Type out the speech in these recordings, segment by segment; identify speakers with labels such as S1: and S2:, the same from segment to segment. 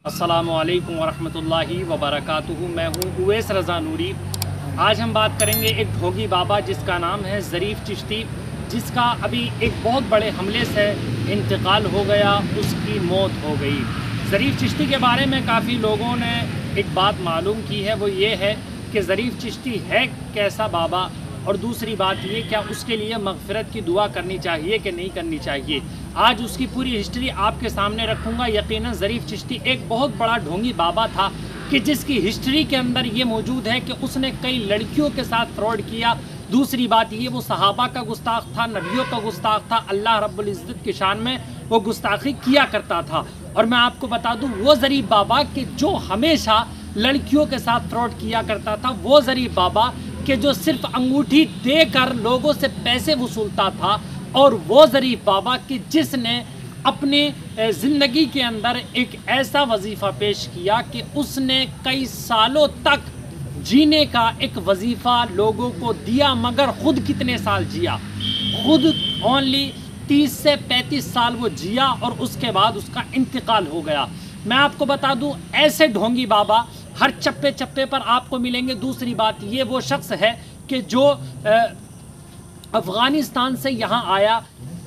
S1: अस्सलामुअलैकुम वरहमतुल्लाहि वबरकातुहू। मैं हूँ उवैस रज़ा नूरी। आज हम बात करेंगे एक ढोंगी बाबा जिसका नाम है ज़रीफ़ चिश्ती, जिसका अभी एक बहुत बड़े हमले से इंतकाल हो गया, उसकी मौत हो गई। ज़रीफ़ चिश्ती के बारे में काफ़ी लोगों ने एक बात मालूम की है, वो ये है कि ज़रीफ़ चिश्ती है कैसा बाबा, और दूसरी बात ये क्या उसके लिए मग़फ़िरत की दुआ करनी चाहिए कि नहीं करनी चाहिए। आज उसकी पूरी हिस्ट्री आपके सामने रखूँगा। यकीनन ज़रीफ़ चिश्ती एक बहुत बड़ा ढोंगी बाबा था कि जिसकी हिस्ट्री के अंदर ये मौजूद है कि उसने कई लड़कियों के साथ फ्रॉड किया। दूसरी बात ये वो सहाबा का गुस्ताख था, नबियों का गुस्ताख था, अल्लाह रब्बुल इज़्ज़त की शान में वो गुस्ताखी किया करता था। और मैं आपको बता दूँ वो ज़रीफ़ बाबा कि जो हमेशा लड़कियों के साथ फ्रॉड किया करता था, वो ज़रीफ़ बाबा कि जो सिर्फ अंगूठी देकर लोगों से पैसे वसूलता था, और वो ज़रीफ़ बाबा कि जिसने अपने ज़िंदगी के अंदर एक ऐसा वजीफ़ा पेश किया कि उसने कई सालों तक जीने का एक वजीफ़ा लोगों को दिया, मगर ख़ुद कितने साल जिया, ख़ुद ओनली 30 से 35 साल वो जिया और उसके बाद उसका इंतकाल हो गया। मैं आपको बता दूं ऐसे ढोंगी बाबा हर चप्पे चप्पे पर आपको मिलेंगे। दूसरी बात ये वो शख्स है कि जो अफ़गानिस्तान से यहाँ आया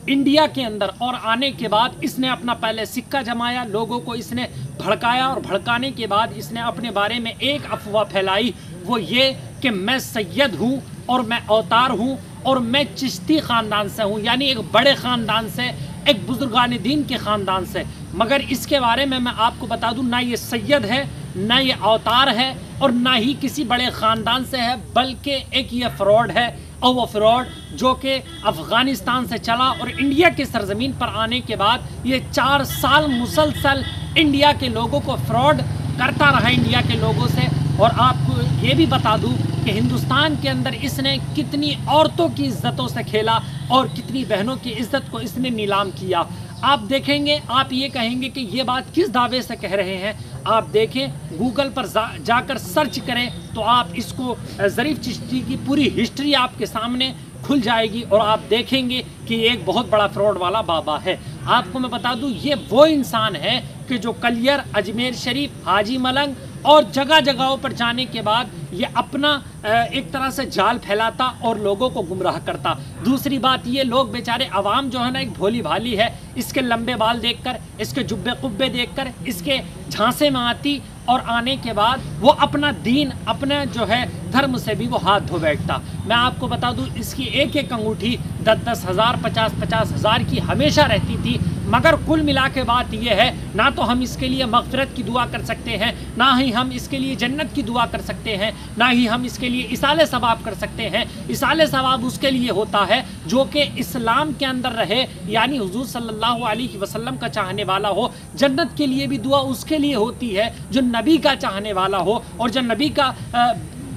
S1: इंडिया के अंदर, और आने के बाद इसने अपना पहले सिक्का जमाया, लोगों को इसने भड़काया, और भड़काने के बाद इसने अपने बारे में एक अफवाह फैलाई, वो ये कि मैं सैयद हूँ और मैं अवतार हूँ और मैं चिश्ती ख़ानदान से हूँ, यानी एक बड़े ख़ानदान से, एक बुजुर्गान दीन के ख़ानदान से। मगर इसके बारे में मैं आपको बता दूँ ना ये सैयद है, ना ये अवतार है, और ना ही किसी बड़े ख़ानदान से है, बल्कि एक ये फ़्रॉड है। और वो फ़्रॉड जो कि अफ़गानिस्तान से चला और इंडिया की सरज़मीन पर आने के बाद ये 4 साल मुसलसल इंडिया के लोगों को फ्रॉड करता रहा, इंडिया के लोगों से। और आपको ये भी बता दूं कि हिंदुस्तान के अंदर इसने कितनी औरतों की इज़्ज़तों से खेला और कितनी बहनों की इज़्ज़त को इसने नीलाम किया। आप देखेंगे, आप ये कहेंगे कि ये बात किस दावे से कह रहे हैं। आप देखें, गूगल पर जाकर सर्च करें तो आप इसको ज़रीफ़ चिश्ती की पूरी हिस्ट्री आपके सामने खुल जाएगी, और आप देखेंगे कि ये एक बहुत बड़ा फ्रॉड वाला बाबा है। आपको मैं बता दूं ये वो इंसान है कि जो कलियर, अजमेर शरीफ, हाजी मलंग और जगह जगहों पर जाने के बाद ये अपना एक तरह से जाल फैलाता और लोगों को गुमराह करता। दूसरी बात ये लोग बेचारे अवाम जो है ना एक भोली भाली है, इसके लंबे बाल देखकर, इसके जुब्बे कुब्बे देखकर इसके झांसे में आती, और आने के बाद वो अपना दीन, अपना जो है धर्म से भी वो हाथ धो बैठता। मैं आपको बता दूं इसकी एक एक अंगूठी 10-10 हज़ार, 50-50 हज़ार की हमेशा रहती थी। मगर कुल मिला के बात यह है, ना तो हम इसके लिए मग़फ़िरत की दुआ कर सकते हैं, ना ही हम इसके लिए जन्नत की दुआ कर सकते हैं, ना ही हम इसके लिए इसाले सवाब कर सकते हैं। इसाले सवाब उसके लिए होता है जो कि इस्लाम के अंदर रहे, यानी हुज़ूर सल्लल्लाहु अलैहि वसल्लम का चाहने वाला हो। जन्नत के लिए भी दुआ उसके लिए होती है जो नबी का चाहने वाला हो, और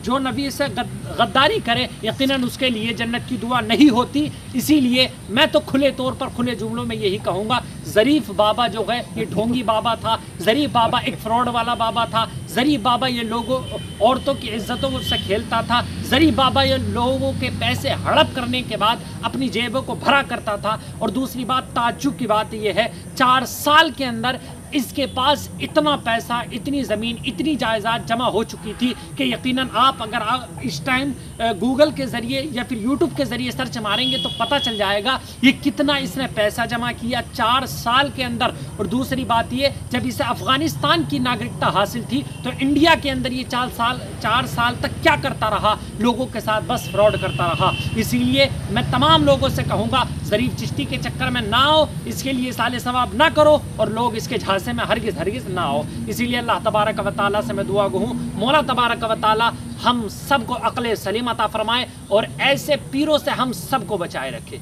S1: जो नबी से गद्दारी करे यकीनन उसके लिए जन्नत की दुआ नहीं होती। इसीलिए मैं तो खुले तौर पर, खुले जुमलों में यही कहूँगा, ज़रीफ़ बाबा जो है ये ढोंगी बाबा था। ज़रीफ़ बाबा एक फ्रॉड वाला बाबा था। ज़रीफ़ बाबा ये लोगों, औरतों की इज़्ज़तों से खेलता था। ज़रीफ़ बाबा ये लोगों के पैसे हड़प करने के बाद अपनी जेबों को भरा करता था। और दूसरी बात, ताज्जुब की बात ये है, 4 साल के अंदर इसके पास इतना पैसा, इतनी ज़मीन, इतनी जायदाद जमा हो चुकी थी कि यकीनन आप अगर इस टाइम गूगल के ज़रिए या फिर यूट्यूब के ज़रिए सर्च मारेंगे तो पता चल जाएगा ये कितना इसने पैसा जमा किया 4 साल के अंदर। और दूसरी बात ये, जब इसे अफ़गानिस्तान की नागरिकता हासिल थी तो इंडिया के अंदर ये 4 साल तक क्या करता रहा, लोगों के साथ बस फ्रॉड करता रहा। इसीलिए मैं तमाम लोगों से कहूँगा ज़रीफ़ चिश्ती के चक्कर में ना आओ, इसके लिए साले सवाब ना करो, और लोग इसके झांसे में हरगिज़ ना आओ। इसीलिए अल्लाह तबारक व तआला से मैं दुआ गो हूँ, मौला तबारक व तआला हम सबको अक़ल सलीम अता फरमाए और ऐसे पीरों से हम सबको बचाए रखे।